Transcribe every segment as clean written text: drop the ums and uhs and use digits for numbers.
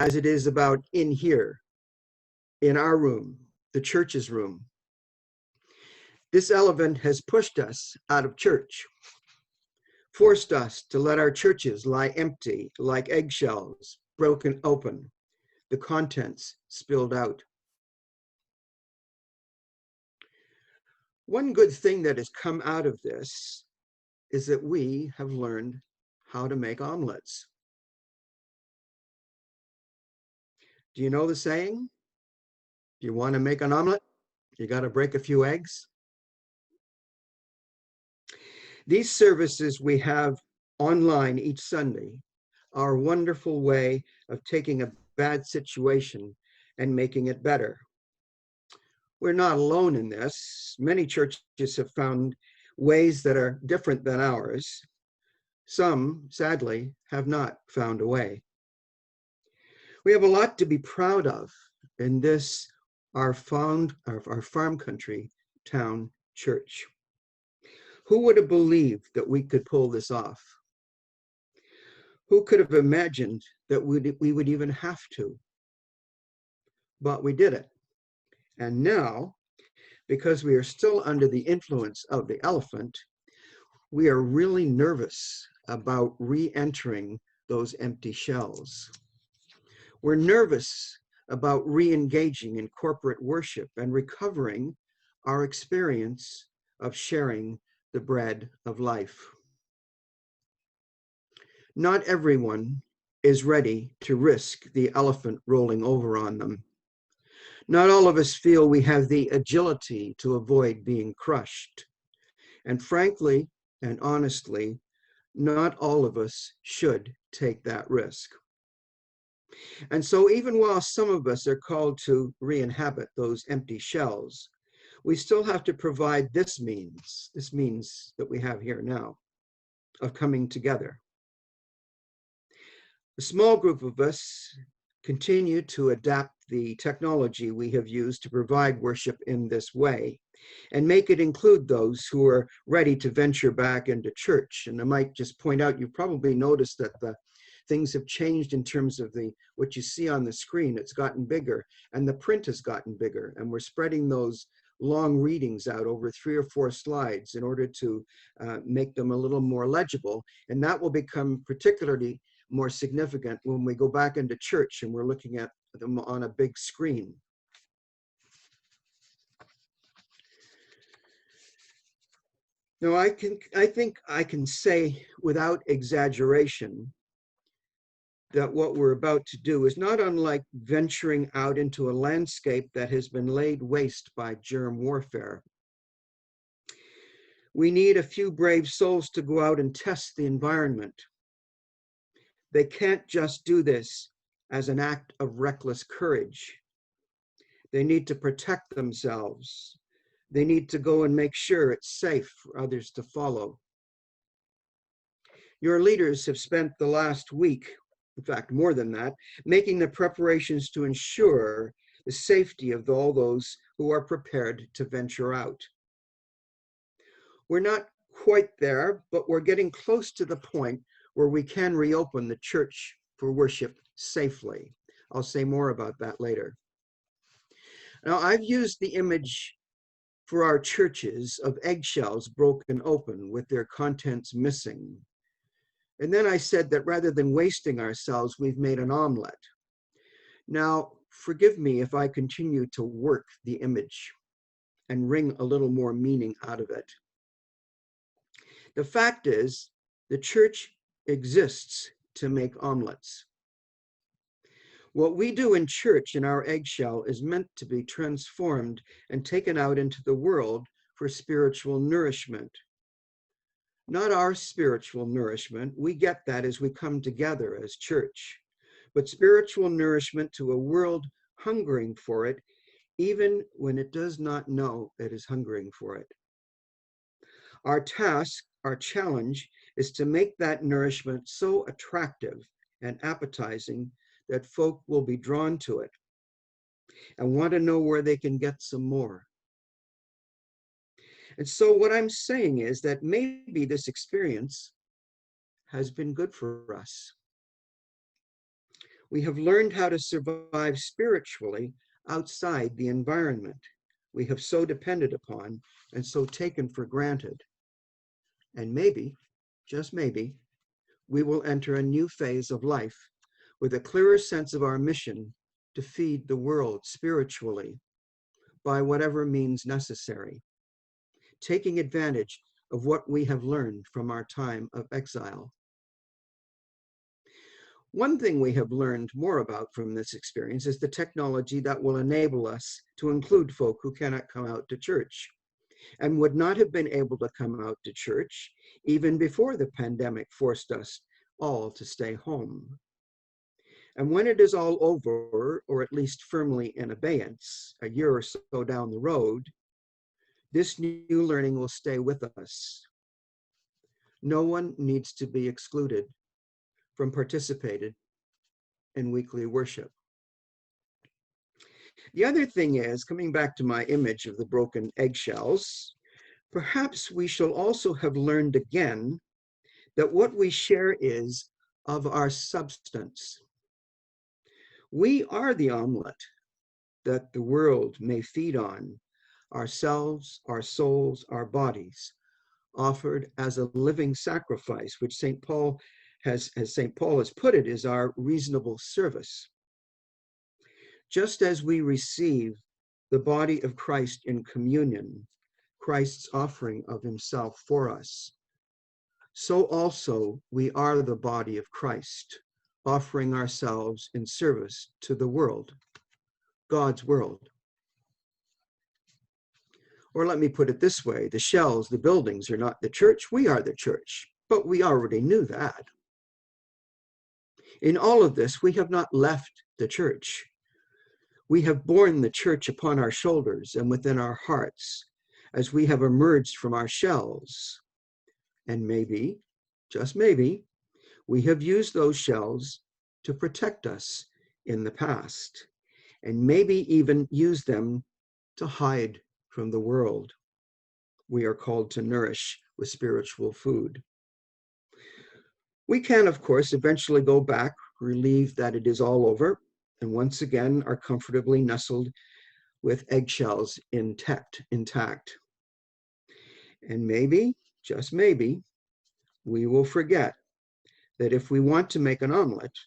as it is about in here, in our room, the church's room. This elephant has pushed us out of church, forced us to let our churches lie empty like eggshells, broken open, the contents spilled out. One good thing that has come out of this is that we have learned how to make omelets. Do you know the saying? Do you want to make an omelet? You got to break a few eggs. These services we have online each Sunday are a wonderful way of taking a bad situation and making it better. We're not alone in this. Many churches have found ways that are different than ours. Some, sadly, have not found a way. We have a lot to be proud of in this, our farm country town church. Who would have believed that we could pull this off? Who could have imagined that we would even have to? But we did it. And now, because we are still under the influence of the elephant, we are really nervous about re-entering those empty shells. We're nervous about re-engaging in corporate worship and recovering our experience of sharing the bread of life. Not everyone is ready to risk the elephant rolling over on them. Not all of us feel we have the agility to avoid being crushed. And frankly and honestly, not all of us should take that risk. And so even while some of us are called to re-inhabit those empty shells, we still have to provide this means that we have here now, of coming together. A small group of us continue to adapt the technology we have used to provide worship in this way and make it include those who are ready to venture back into church. And I might just point out, you've probably noticed that the things have changed in terms of what you see on the screen. It's gotten bigger and the print has gotten bigger, and we're spreading those long readings out over 3 or 4 slides in order to make them a little more legible. And that will become particularly more significant when we go back into church and we're looking at them on a big screen. Now, I think I can say without exaggeration that what we're about to do is not unlike venturing out into a landscape that has been laid waste by germ warfare. We need a few brave souls to go out and test the environment. They can't just do this as an act of reckless courage. They need to protect themselves. They need to go and make sure it's safe for others to follow. Your leaders have spent the last week, in fact, more than that, making the preparations to ensure the safety of all those who are prepared to venture out. We're not quite there, but we're getting close to the point where we can reopen the church for worship safely. I'll say more about that later. Now, I've used the image for our churches of eggshells broken open with their contents missing. And then I said that rather than wasting ourselves, we've made an omelet. Now, forgive me if I continue to work the image and wring a little more meaning out of it. The fact is, the church exists to make omelets. What we do in church in our eggshell is meant to be transformed and taken out into the world for spiritual nourishment. Not our spiritual nourishment. We get that as we come together as church, but spiritual nourishment to a world hungering for it, even when it does not know it is hungering for it. Our task, our challenge, is to make that nourishment so attractive and appetizing that folk will be drawn to it and want to know where they can get some more. And so what I'm saying is that maybe this experience has been good for us. We have learned how to survive spiritually outside the environment we have so depended upon and so taken for granted. And maybe, just maybe, we will enter a new phase of life with a clearer sense of our mission to feed the world spiritually by whatever means necessary, taking advantage of what we have learned from our time of exile. One thing we have learned more about from this experience is the technology that will enable us to include folk who cannot come out to church and would not have been able to come out to church even before the pandemic forced us all to stay home. And when it is all over, or at least firmly in abeyance, a year or so down the road, this new learning will stay with us. No one needs to be excluded from participating in weekly worship. The other thing is, coming back to my image of the broken eggshells, perhaps we shall also have learned again that what we share is of our substance. We are the omelet that the world may feed on, ourselves, our souls, our bodies, offered as a living sacrifice, which St. Paul has, as St. Paul has put it, is our reasonable service. Just as we receive the body of Christ in communion, Christ's offering of himself for us, so also we are the body of Christ, offering ourselves in service to the world, God's world. Or let me put it this way, the shells, the buildings are not the church, we are the church, but we already knew that. In all of this, we have not left the church. We have borne the church upon our shoulders and within our hearts as we have emerged from our shells. And maybe, just maybe, we have used those shells to protect us in the past, and maybe even use them to hide from the world we are called to nourish with spiritual food. We can, of course, eventually go back, relieved that it is all over, and once again are comfortably nestled with eggshells intact. And maybe, just maybe, we will forget that if we want to make an omelet,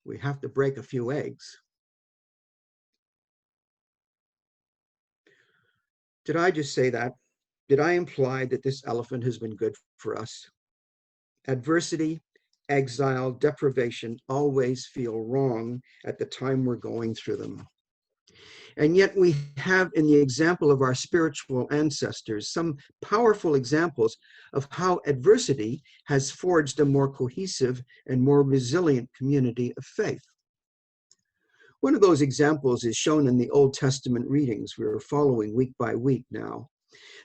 we have to break a few eggs. Did I just say that? Did I imply that this elephant has been good for us? Adversity, exile, deprivation always feel wrong at the time we're going through them. And yet we have in the example of our spiritual ancestors some powerful examples of how adversity has forged a more cohesive and more resilient community of faith. One of those examples is shown in the Old Testament readings we are following week by week now.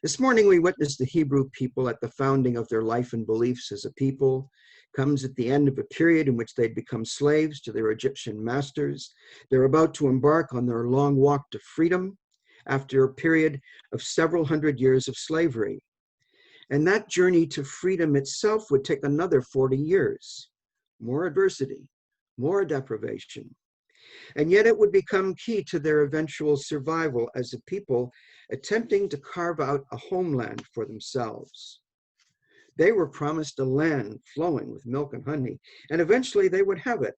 This morning we witnessed the Hebrew people at the founding of their life and beliefs as a people. Comes at the end of a period in which they'd become slaves to their Egyptian masters. They're about to embark on their long walk to freedom after a period of several hundred years of slavery. And that journey to freedom itself would take another 40 years. More adversity, more deprivation. And yet it would become key to their eventual survival as a people attempting to carve out a homeland for themselves. They were promised a land flowing with milk and honey, and eventually they would have it.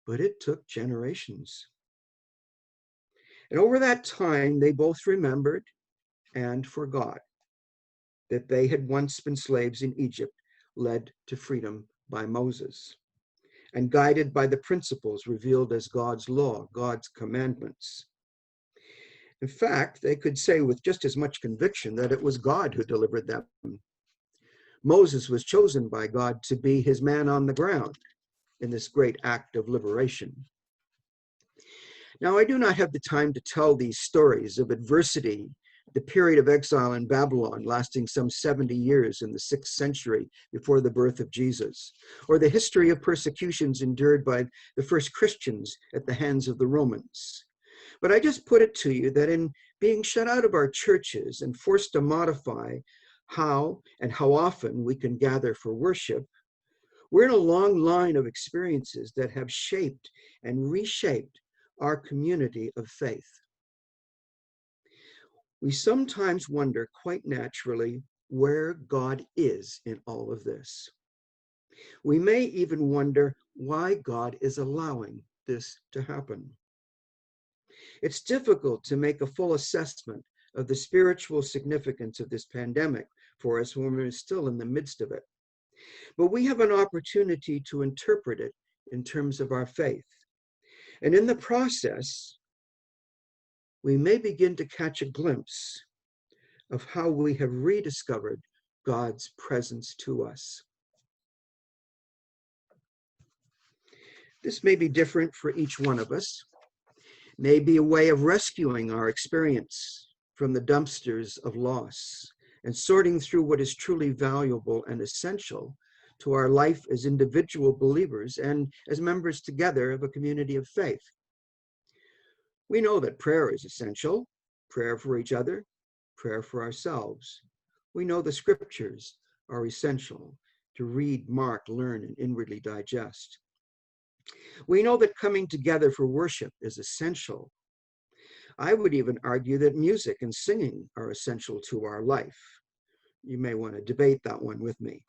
But it took generations. And over that time, they both remembered and forgot that they had once been slaves in Egypt, led to freedom by Moses, and guided by the principles revealed as God's law, God's commandments. In fact, they could say with just as much conviction that it was God who delivered them. Moses was chosen by God to be his man on the ground in this great act of liberation. Now, I do not have the time to tell these stories of adversity, the period of exile in Babylon lasting some 70 years in the 6th century before the birth of Jesus, or the history of persecutions endured by the first Christians at the hands of the Romans. But I just put it to you that in being shut out of our churches and forced to modify how and how often we can gather for worship, We're in a long line of experiences that have shaped and reshaped our community of faith. We sometimes wonder, quite naturally, where God is in all of this. We may even wonder why God is allowing this to happen. It's difficult to make a full assessment of the spiritual significance of this pandemic for us when we're still in the midst of it. But we have an opportunity to interpret it in terms of our faith. And in the process, we may begin to catch a glimpse of how we have rediscovered God's presence to us. This may be different for each one of us, may be a way of rescuing our experience from the dumpsters of loss and sorting through what is truly valuable and essential to our life as individual believers and as members together of a community of faith. We know that prayer is essential, prayer for each other, prayer for ourselves. We know the scriptures are essential to read, mark, learn, and inwardly digest. We know that coming together for worship is essential. I would even argue that music and singing are essential to our life. You may want to debate that one with me.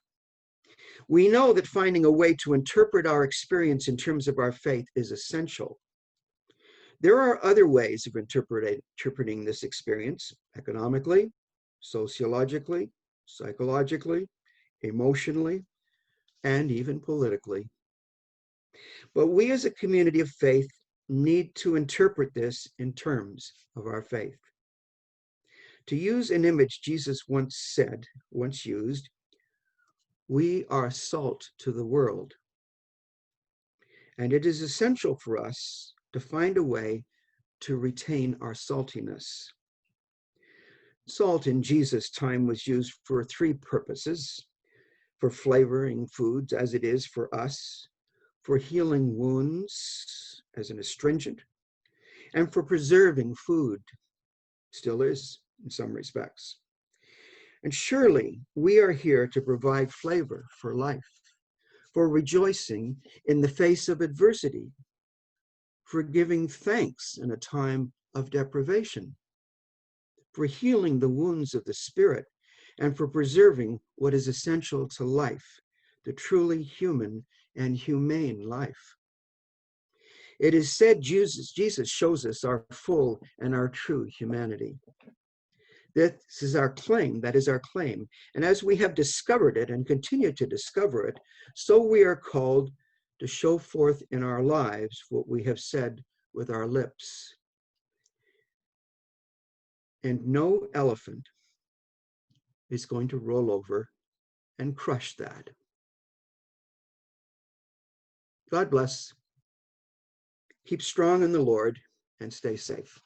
We know that finding a way to interpret our experience in terms of our faith is essential. There are other ways of interpreting this experience: economically, sociologically, psychologically, emotionally, and even politically. But we as a community of faith need to interpret this in terms of our faith. To use an image Jesus once used, we are salt to the world. And it is essential for us to find a way to retain our saltiness. Salt in Jesus' time was used for three purposes: for flavoring foods, as it is for us, for healing wounds as an astringent, and for preserving food, still is in some respects. And surely we are here to provide flavor for life, for rejoicing in the face of adversity, for giving thanks in a time of deprivation, for healing the wounds of the spirit, and for preserving what is essential to life, the truly human and humane life. It is said Jesus shows us our full and our true humanity. This is our claim, that is our claim. And as we have discovered it and continue to discover it, so we are called to show forth in our lives what we have said with our lips. And no elephant is going to roll over and crush that. God bless. Keep strong in the Lord and stay safe.